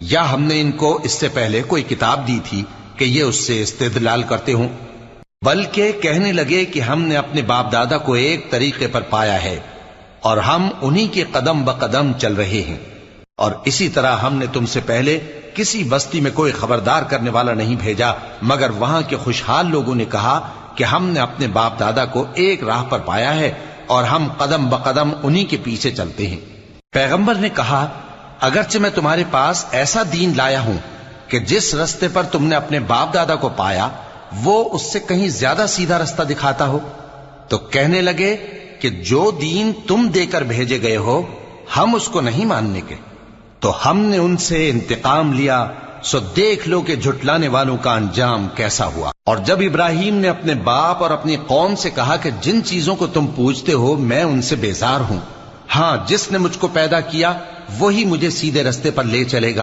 یا ہم نے ان کو اس سے پہلے کوئی کتاب دی تھی کہ یہ اس سے استدلال کرتے ہوں؟ بلکہ کہنے لگے کہ ہم نے اپنے باپ دادا کو ایک طریقے پر پایا ہے اور ہم انہی کے قدم بقدم چل رہے ہیں، اور اسی طرح ہم نے تم سے پہلے کسی بستی میں کوئی خبردار کرنے والا نہیں بھیجا مگر وہاں کے خوشحال لوگوں نے کہا کہ ہم نے اپنے باپ دادا کو ایک راہ پر پایا ہے اور ہم قدم بقدم انہی کے پیچھے چلتے ہیں۔ پیغمبر نے کہا اگرچہ میں تمہارے پاس ایسا دین لایا ہوں کہ جس رستے پر تم نے اپنے باپ دادا کو پایا وہ اس سے کہیں زیادہ سیدھا رستہ دکھاتا ہو، تو کہنے لگے کہ جو دین تم دے کر بھیجے گئے ہو ہم اس کو نہیں ماننے کے، تو ہم نے ان سے انتقام لیا، سو دیکھ لو کہ جھٹلانے والوں کا انجام کیسا ہوا۔ اور جب ابراہیم نے اپنے باپ اور اپنی قوم سے کہا کہ جن چیزوں کو تم پوجتے ہو میں ان سے بیزار ہوں، ہاں جس نے مجھ کو پیدا کیا وہی مجھے سیدھے رستے پر لے چلے گا۔